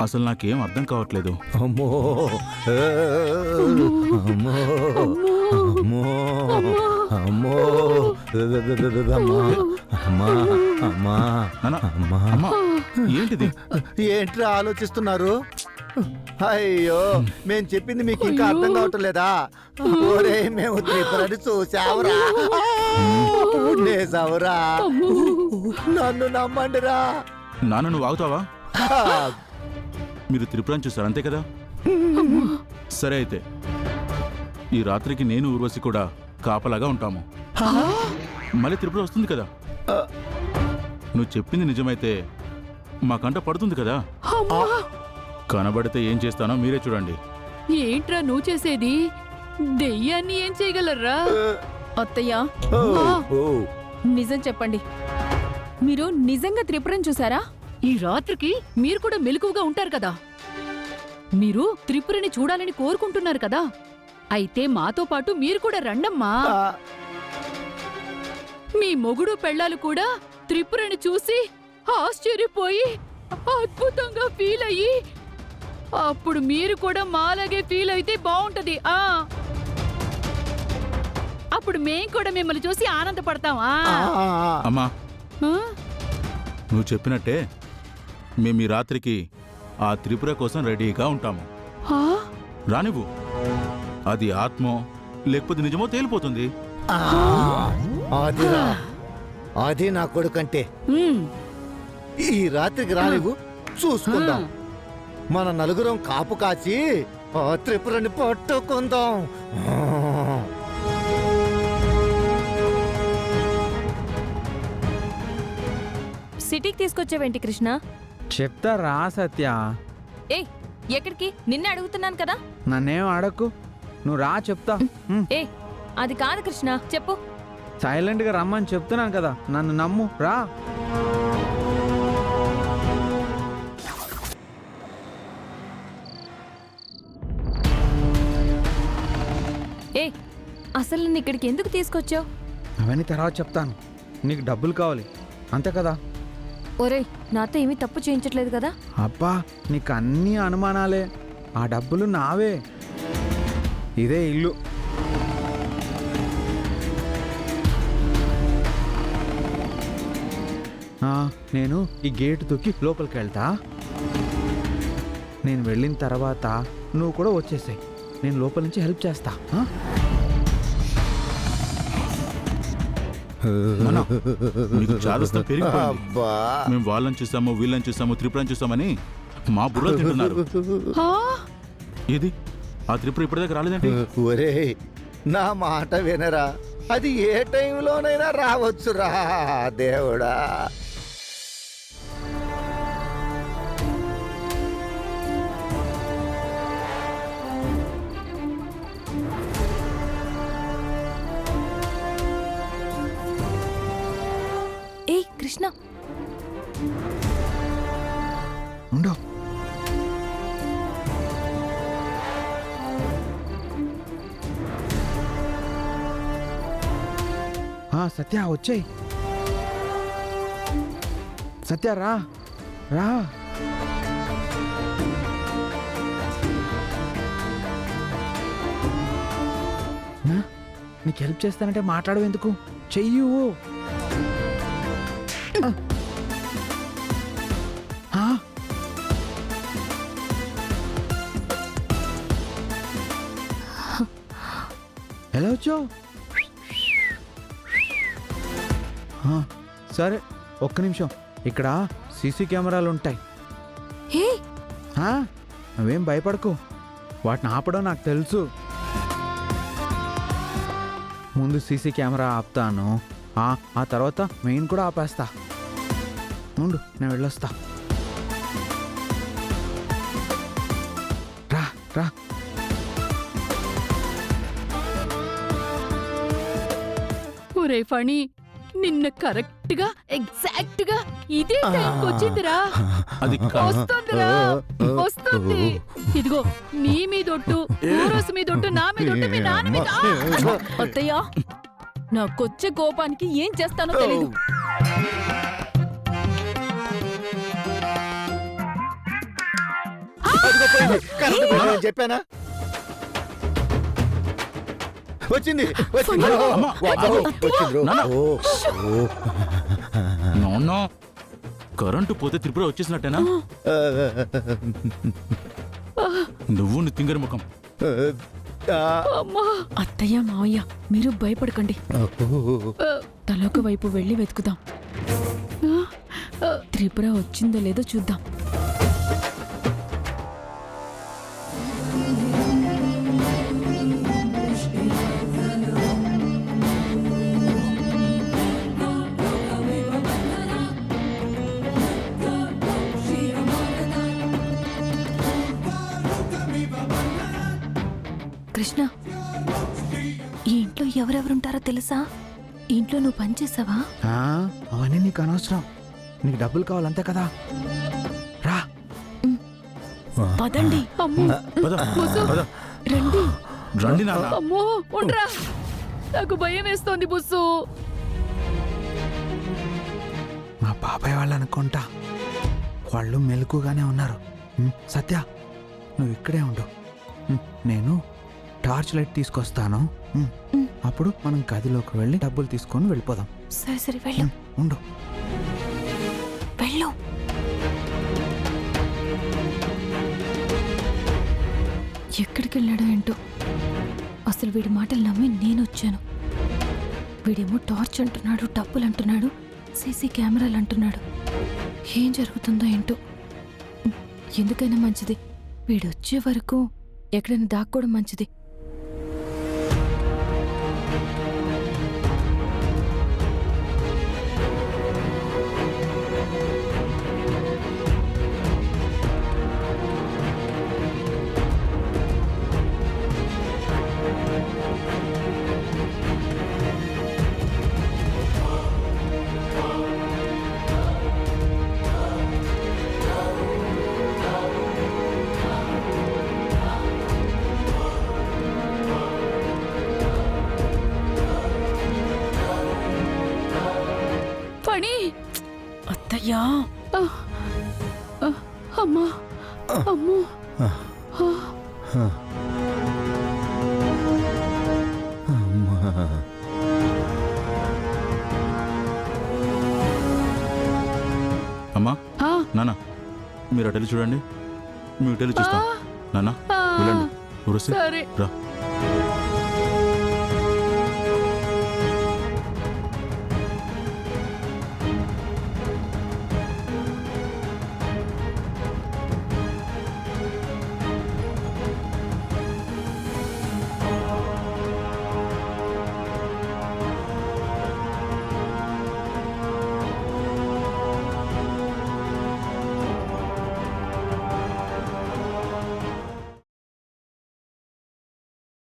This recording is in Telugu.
అసలు నాకేం అర్థం కావట్లేదు. అమ్మో అమ్మో అమ్మో అమ్మో అమ్మా అమ్మా అమ్మా అమ్మా, ఏంటిది? ఏంట్రా ఆలోచిస్తున్నారు? అయ్యో, మేం చెప్పింది మీకు ఇంకా అర్థం కావటం లేదా? ఓరే, మేము త్రిపురని చూసావురా, లేసావురా, నన్ను నమ్మండిరా. నాన్న, నువ్వు ఆగుతావా? మీరు త్రిపురని చూసారు అంతే కదా? సరే అయితే ఈ రాత్రికి నేను ఊర్వశి కూడా కాపలాగా ఉంటాము. మళ్ళీ త్రిపుర వస్తుంది కదా. నువ్వు చెప్పింది నిజమైతే మా కంట పడుతుంది కదా. కనబడితే ఏం చేస్తానో మీరే చూడండి. ఏంట్రా నువ్వు చేసేది? దెయ్యాన్ని ఏం చేయగలరా? అత్తయ్య, నిజం చెప్పండి, మీరు నిజంగా త్రిపురం చూసారా? ఈ రాత్రికి మీరు కూడా మెలకువగా ఉంటారు కదా. మీరు త్రిపురని చూడాలని కోరుకుంటున్నారు కదా. అయితే మాతో పాటు మీరు కూడా రండమ్మా. మీ మొగుడు పెళ్ళాలు కూడా త్రిపురని చూసి ఆశ్చర్యపోయి అద్భుతంగా ఫీల్ అయ్యి అప్పుడు మీరు కూడా మాలాగే ఫీల్ అయితే బాగుంటది. అప్పుడు మేం కూడా మిమ్మల్ని చూసి ఆనందపడతామా? అమ్మా, నువ్వు చెప్పినట్టే మేము ఈ రాత్రికి ఆ త్రిపుర కోసం రెడీగా ఉంటాము. రానివ్వు, అది ఆత్మో లేకపోతే నిజమో తేలిపోతుంది. అది నా కొడుకంటే. ఈ రాత్రికి రానివ్వు, చూసుకుందాం. మన నలుగురం కాపు కాచి ఆ త్రిపురని పట్టుకుందాం. సిటీకి తీసుకొచ్చావేంటి కృష్ణ? చెప్తా రా సత్య. ఏ, ఎక్కడికి? నిన్నే అడుగుతున్నాను కదా. నన్నేం అడక్కు, నువ్వు రా చెప్తా. ఏ, అది కాదు కృష్ణ, చెప్పు. సైలెంట్గా రమ్మని చెప్తున్నాను కదా, నన్ను నమ్ము, రా. ఏ, అసలు నిన్ను ఇక్కడికి ఎందుకు తీసుకొచ్చావు? అవన్నీ తర్వాత చెప్తాను. నీకు డబ్బులు కావాలి అంతే కదా? ఒరే, నాతో ఏమీ తప్పు చేయించట్లేదు కదా? అబ్బా, నీకు అన్ని అనుమానాలే. ఆ డబ్బులు నావే. ఇదే ఇల్లు. నేను ఈ గేటు తొక్కి లోపలికి వెళ్తా. నేను వెళ్ళిన తర్వాత నువ్వు కూడా వచ్చేసాయి. నేను లోపల నుంచి హెల్ప్ చేస్తా. మీకు చాదస్తం పెరిగిపోయింది. మేము వాళ్ళని చూసాము, వీళ్ళని చూసాము, త్రిపురని చూసామని మా బుర్ర తింటున్నారు. ఏది ఆ త్రిపుర ఇప్పటిదాకా రాలేదండి? ఒరే, నా మాట వినరా, అది ఏ టైంలోనైనా రావచ్చురా దేవుడా. ఏ కృష్ణ, ఉండో. సత్య వచ్చేయ్. సత్య రా రా. నీకు హెల్ప్ చేస్తానంటే మాట్లాడవు ఎందుకు? చెయ్యు. ఎలా వచ్చావు? సరే, ఒక్క నిమిషం. ఇక్కడ సీసీ కెమెరాలు ఉంటాయి. నువ్వేం భయపడకు, వాటిని ఆపడం నాకు తెలుసు. ముందు సీసీ కెమెరా ఆపుతాను, ఆ తర్వాత మెయిన్ కూడా ఆపేస్తా. ఉండు, నేను వెళ్ళొస్తా. రా రా. ఒరే ఫణి, నిన్న కరెక్ట్ గా ఎగ్జాక్ట్ గా ఇదే టైంకి వచ్చిందిరా. అది వస్తుందిరా, వస్తుంది. ఇదిగో నీ మీదొట్టు, ఊరోసు మీదొట్టు, నా మీదొట్టు, మీ నాన్న మీద. అత్తయ్య, నాకొచ్చే కోపానికి ఏం చేస్తానో తెలీదు. అదిగో పోయింది. కరెంటు పోయింది అని చెప్పానా? వచ్చింది వచ్చింది. అమ్మా, వామ్మో, వచ్చింది. నాన్న. ఓ, ఓ. నో కరెంటు పోతే త్రిపుర వచ్చేసినట్టేనా? నువ్వు నీ తింగరి ముఖం. ఆ, అమ్మా అత్తయ్య మావయ్య మీరు భయపడకండి, తలొక వైపు వెళ్ళి వెతుకుదాం. త్రిపుర వచ్చిందో లేదో చూద్దాం. కృష్ణ, ఈ ఇంట్లో ఎవరెవరుంటారో తెలుసా? ఈ ఇంట్లో నువ్వు పనిచేసావా? ఆ, అవన్నీ నీకు అనవసరం. నీకు డబ్బులు కావాలంతే కదా. రా. పదండి. అమ్మో పద, బుసు, పద. రండి. రండి నాన్న. అమ్మో ఉండ్రా, నాకు భయం వేస్తోంది బుస్సు. మా బాబాయ్ వాళ్ళు అనుకుంటా. వాళ్ళు మెలకుగానే ఉన్నారు. సత్య, నువ్వు ఇక్కడే ఉండు. నేను టార్చ్ లైట్ తీసుకొస్తాను. అప్పుడు మనం గదిలోకి వెళ్ళి డబ్బులు తీసుకొని వెళ్ళిపోదాం. సరే సరే వెళ్ళు ఉండు. వెళ్ళు. ఎక్కడికి వెళ్ళాడో ఏంటో. అసలు వీడి మాటలు నమ్మి నేను వచ్చాను. వీడేమో టార్చ్ అంటున్నాడు, డబ్బులు అంటున్నాడు, సీసీ కెమెరాలు అంటున్నాడు. ఏం జరుగుతుందో ఏంటో. ఎందుకైనా మంచిది వీడు వచ్చే వరకు ఎక్కడైనా దాక్కోవడం మంచిది. పని. అత్తయ్యా, అమ్మా అమ్మో. అమ్మా, ఆ, నాన్న, మీరు అటెళ్ళి చూడండి. మీ ఇటెళ్ళి చూస్తాం. నాన్న, ఆ, వెళ్ళండి. ఊరసి సరే. రా.